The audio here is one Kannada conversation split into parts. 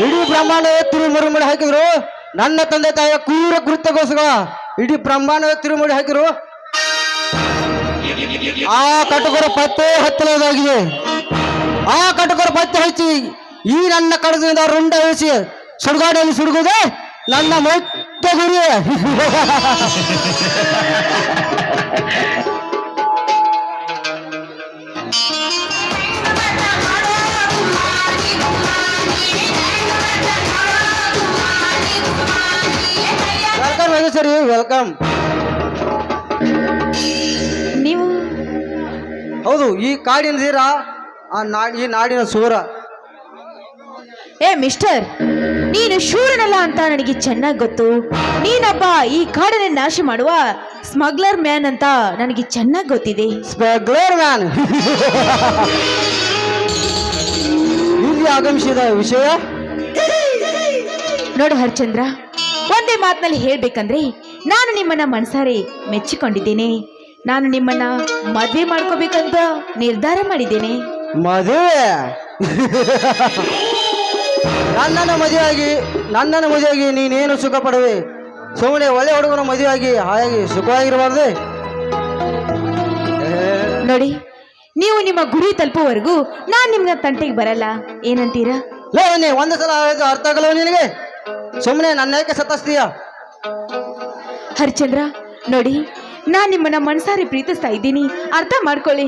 ಇಡೀ ಬ್ರಹ್ಮಾಂಡವೇ ತಿರುಮುರುಮುಡಿ ಹಾಕಿದ್ರು. ನನ್ನ ತಂದೆ ತಾಯಿಯ ಕ್ರೂರ ಕೃತ್ಯಗೋಸ್ಕರ ಇಡೀ ಬ್ರಹ್ಮಾಂಡವೇ ತಿರುಮುಡಿ ಹಾಕಿದ್ರು. ಆ ಕಟುಕರ ಪತ್ತೆ ಹತ್ತಲಾಗಿದೆ. ಆ ಕಟುಕರ ಪತ್ತೆ ಹಚ್ಚಿ ಈ ನನ್ನ ಕಡದಿಂದ ರುಂಡ ಇಳಿಸಿ ಸುಡುಗಾಡಿಯಲ್ಲಿ ಸುಡುವುದೇ ನನ್ನ ಮುಖ್ಯ ಗುರಿ. ವೆಲ್ಕಮ್ ಸರಿ, ವೆಲ್ಕಮ್. ನೀವು ಹೌದು, ಈ ಕಾಡಿನ ಧೀರ, ಈ ನಾಡಿನ ಸೂರ. ಏ ಮಿಸ್ಟರ್, ನೀನು ಶೂರನಲ್ಲ ಅಂತ ನನಗೆ ಚೆನ್ನಾಗಿ ಗೊತ್ತು. ನೀನೊಬ್ಬ ಈ ಕಾಡನ್ನ ನಾಶ ಮಾಡುವ ಸ್ಮಗ್ಲರ್ ಮ್ಯಾನ್ ಅಂತ ನನಗೆ ಚೆನ್ನಾಗಿ ಗೊತ್ತಿದೆ. ಸ್ಮಗ್ಲರ್ ಮ್ಯಾನ್ ಇಲ್ಲಿ ಆಗಮಿಸಿದ ವಿಷಯ ನೋಡು ಹರಿಶ್ಚಂದ್ರ, ಒಂದೇ ಮಾತಿನಲ್ಲಿ ಹೇಳ್ಬೇಕಂದ್ರೆ ನಾನು ನಿಮ್ಮನ್ನ ಮನಸಾರೆ ಮೆಚ್ಚಿಕೊಂಡಿದ್ದೇನೆ. ನಾನು ನಿಮ್ಮನ್ನ ಮದುವೆ ಮಾಡ್ಕೋಬೇಕಂತ ನಿರ್ಧಾರ ಮಾಡಿದ್ದೇನೆ. ಮದುವೆ? ನನ್ನನ್ನು ಮದುವೆಯಾಗಿ ನೀನೇನು ಸುಖ ಪಡುವೆ? ಸುಮ್ಮನೆ ಒಳ್ಳೆ ಹುಡುಗನ ಮದುವೆಯಾಗಿ ಹಾಯಾಗಿ ಸುಖವಾಗಿರಬಾರ್ದೆ? ನೋಡಿ, ನೀವು ನಿಮ್ಮ ಗುರಿ ತಲುಪುವವರೆಗೂ ನಾನು ನಿಮ್ನ ತಂಟೆಗೆ ಬರಲ್ಲ. ಏನಂತೀರಾ? ಲೇ, ಒಂದು ಸಲ ಅರ್ಥ ಆಗಲ್ಲ ನಿನಗೆ? ಸುಮ್ಮನೆ ನನ್ನ ಏಕೆ ಸತಾಸ್ತೀಯ? ಹರಿಶ್ಚಂದ್ರ ನೋಡಿ, ನಾನು ನಿಮ್ಮನ್ನ ಮನಸಾರಿ ಪ್ರೀತಿಸ್ತಾ ಇದ್ದೀನಿ, ಅರ್ಥ ಮಾಡ್ಕೊಳ್ಳಿ.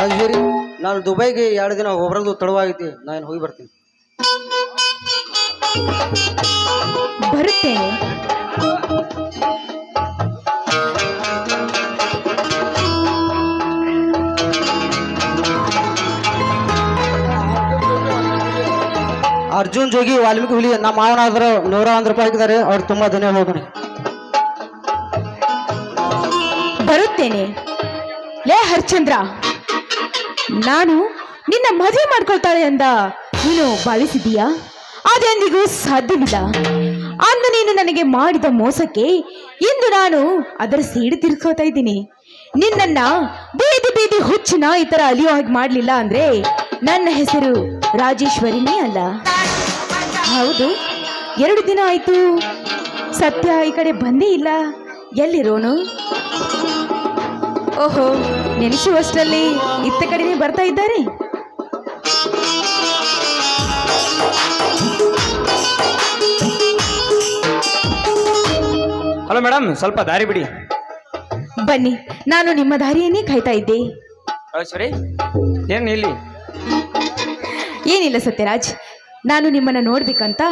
ರಾಜೇಶ್ವರಿ, ನಾನು ದುಬೈಗೆ 2 ದಿನ ಹೋಗ್ಬರೋದು ತಡವಾಗೈತಿ. ನಾನು ಹೋಗಿ ಬರ್ತೀನಿ. ಬರುತ್ತೇನೆ. ಅರ್ಜುನ್ ಜೋಗಿ ವಾಲ್ಮೀಕಿ ಹುಲಿ ನಮ್ಮ ಮಾವನಾದ್ರು 101 ರೂಪಾಯಿ ಹಾಕಿದ್ದಾರೆ. ಅವ್ರು ತುಂಬಾ ಧನ್ಯವಾದ. ಬರುತ್ತೇನೆ. ಲೇ ಹರಿಶ್ಚಂದ್ರ, ನಾನು ನಿನ್ನ ಮದುವೆ ಮಾಡ್ಕೊಳ್ತಾಳೆ ಅಂದ ನೀನು ಭಾವಿಸಿದೀಯಾ? ಅದೆಂದಿಗೂ ಸಾಧ್ಯವಿಲ್ಲ. ಅಂದು ನೀನು ನನಗೆ ಮಾಡಿದ ಮೋಸಕ್ಕೆ ಇಂದು ನಾನು ಅದರ ಸೇಡು ತೀರ್ಕೋತಾ ಇದ್ದೀನಿ. ನಿನ್ನನ್ನ ಬೀದಿ ಬೀದಿ ಹುಚ್ಚಿನ ಈ ತರ ಅಲಿಯೋ ಹಾಗೆ ಮಾಡ್ಲಿಲ್ಲ ಅಂದ್ರೆ ನನ್ನ ಹೆಸರು ರಾಜೇಶ್ವರಿನೇ ಅಲ್ಲ. ಹೌದು, 2 ದಿನ ಆಯ್ತು ಸತ್ಯ ಈ ಕಡೆ ಬಂದೇ ಇಲ್ಲ. ಎಲ್ಲಿರೋನು? ಓಹೋ, ನೆನೆಸುವಷ್ಟರಲ್ಲಿ ಇತ್ತ ಕಡೆನೇ ಬರ್ತಾ ಇದ್ದಾರೆ. ಹಲೋ ಮೇಡಮ್, ಸ್ವಲ್ಪ ದಾರಿ ಬಿಡಿ. ಬನ್ನಿ, ನಾನು ನಿಮ್ಮ ದಾರಿಯನ್ನೇ ಕಾಯ್ತಾ ಇದ್ದೆ. ರಾಜೇಶ್ವರಿ, ಏನು ಇಲ್ಲಿ? ಏನಿಲ್ಲ ಸತ್ಯರಾಜ್, ನಾನು ನಿಮ್ಮನ್ನ ನೋಡ್ಬೇಕಂತ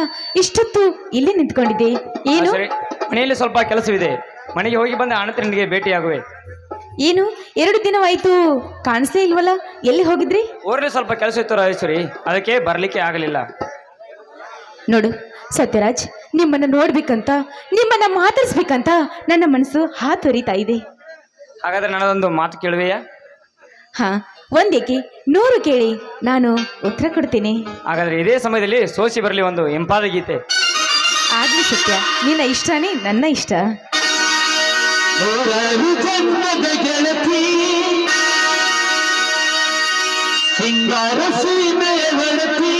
ಇಷ್ಟೊತ್ತು ಇಲ್ಲೇ ನಿಂತ್ಕೊಂಡಿದ್ದೆ. ಏನು? ರಾಜೇಶ್ವರಿ, ಮನೆಯಲ್ಲಿ ಸ್ವಲ್ಪ ಕೆಲಸವಿದೆ. ಮನೆಗೆ ಹೋಗಿ ಬಂದ ಅಣ್ಣತನಿಗೆ ಭೇಟಿಯಾಗುವೆ. ಏನು 2 ದಿನವಾಯ್ತು ಕಾಣಿಸ್ಲೇ ಇಲ್ವಲ್ಲ? ಎಲ್ಲಿ ಹೋಗಿದ್ರಿ? ಊರಲ್ಲಿ ಸ್ವಲ್ಪ ಕೆಲಸ ಇತ್ತು ರಾಜೇಶ್ವರಿ, ಅದಕ್ಕೆ ಬರಲಿಕ್ಕೆ ಆಗಲಿಲ್ಲ. ನೋಡು ಸತ್ಯರಾಜ್, ನಿಮ್ಮನ್ನ ನೋಡ್ಬೇಕಂತ, ನಿಮ್ಮನ್ನ ಮಾತಾಡಿಸ್ಬೇಕಂತ ನನ್ನ ಮನಸ್ಸು ಹಾತೊರಿತಾ ಇದೆ. ಹಾಗಾದ್ರೆ ನನ್ನದೊಂದು ಮಾತು ಕೇಳುವೆಯಾ? ಹಾ, ಒಂದೇಕೆ 100 ಕೇಳಿ, ನಾನು ಉತ್ತರ ಕೊಡ್ತೀನಿ. ಹಾಗಾದ್ರೆ ಇದೇ ಸಮಯದಲ್ಲಿ ಸೋಸಿ ಬರಲಿ ಒಂದು ಇಂಪಾದ ಗೀತೆ. ಆಗ್ಲಿ ಸತ್ಯ, ನಿನ್ನ ಇಷ್ಟನೇ ನನ್ನ ಇಷ್ಟ. ಸಿಂಗಾರ ಸೀಮೆ ಹೊರತಿ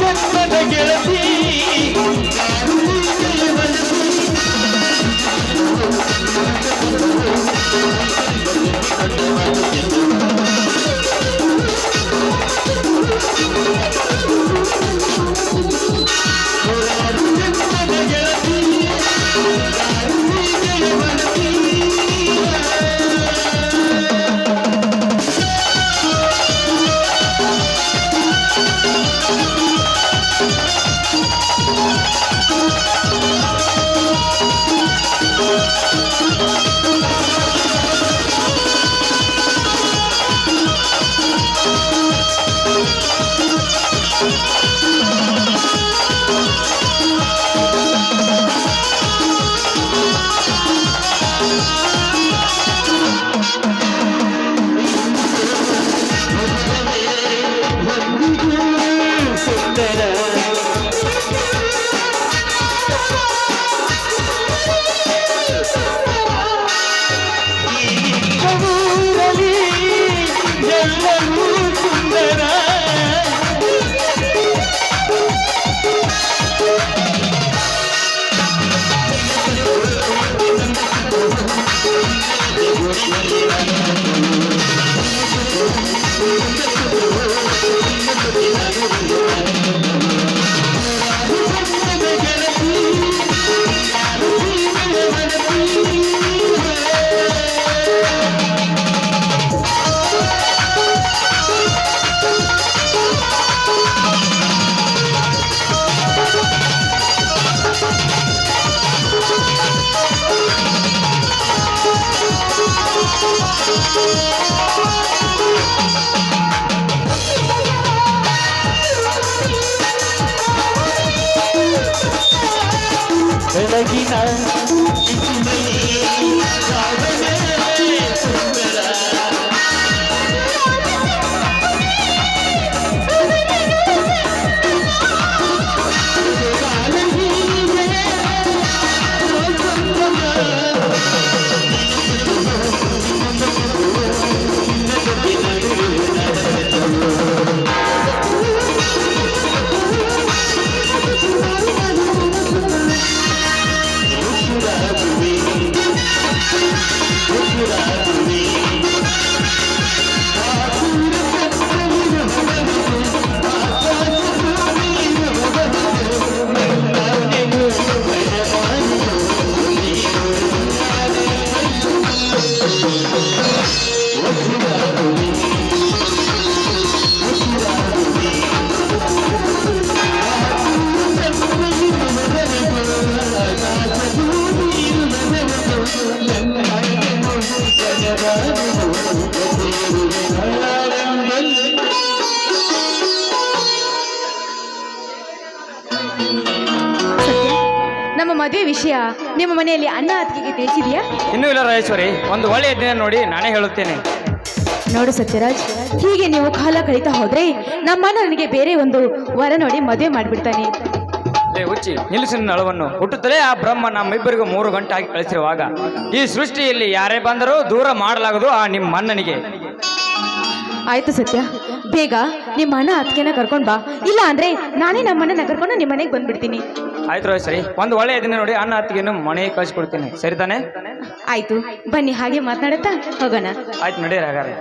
ಜನ್ಮದ ಗೆಳತಿ ಬೆಳಗಿನ ನಮ್ಮ ಮದುವೆ ವಿಷಯ ನಿಮ್ಮ ಮನೆಯಲ್ಲಿ ಅಣ್ಣ ಅತ್ತಿಗೆಗೆ ತಿಳಿಸಿದೆಯಾ? ಇನ್ನೂ ಇಲ್ಲ ರಾಜೇಶ್ವರಿ, ಒಂದು ಒಳ್ಳೆಯ ದಿನ ನೋಡಿ ನಾನೇ ಹೇಳುತ್ತೇನೆ. ನೋಡು ಸತ್ಯರಾಜ್, ಹೀಗೆ ನೀವು ಕಾಲ ಕಳೀತಾ ಹೋದ್ರೆ ನಮ್ಮಣ್ಣ ನನಗೆ ಬೇರೆ ಒಂದು ವರ ನೋಡಿ ಮದುವೆ ಮಾಡಿಬಿಡ್ತಾನೆ. ಹುಚ್ಚಿ, ನಿಲ್ಲಿಸಿ ನಿನ್ನ ಅಳವನ್ನು. ಹುಟ್ಟುತ್ತಲೇ ಆ ಬ್ರಹ್ಮ ನಮ್ಮಿಬ್ಬರಿಗೂ 3 ಗಂಟೆ ಆಗಿ ಕಳಿಸಿರುವಾಗ ಈ ಸೃಷ್ಟಿಯಲ್ಲಿ ಯಾರೇ ಬಂದರೂ ದೂರ ಮಾಡಲಾಗದು ಆ ನಿಮ್ಮ ಅಣ್ಣನಿಗೆ. ಆಯ್ತು ಸತ್ಯ, ಬೇಗ ನಿಮ್ಮ ಅಣ್ಣ ಅತ್ತಿಗೆನ ಕರ್ಕೊಂಡ್ ಬಾ, ಇಲ್ಲ ಅಂದ್ರೆ ನಾನೇ ನಮ್ಮ ಅಣ್ಣನ ಕರ್ಕೊಂಡು ನಿಮ್ಮ ಮನೆಗೆ ಬಂದ್ಬಿಡ್ತೀನಿ. ಆಯ್ತು ರಾಜೇಶ್ವರಿ, ಒಂದು ಒಳ್ಳೆಯ ದಿನ ನೋಡಿ ಅಣ್ಣ ಅತ್ತಿಗೆಯನ್ನು ಮನೆಗೆ ಕಳಿಸ್ಕೊಡ್ತೀನಿ, ಸರಿ ತಾನೆ? ಆಯ್ತು, ಬನ್ನಿ ಹಾಗೆ ಮಾತನಾಡುತ್ತಾ ಹೋಗೋಣ. ಆಯ್ತು, ನಡೀರಿ ಹಾಗಾದ್ರೆ.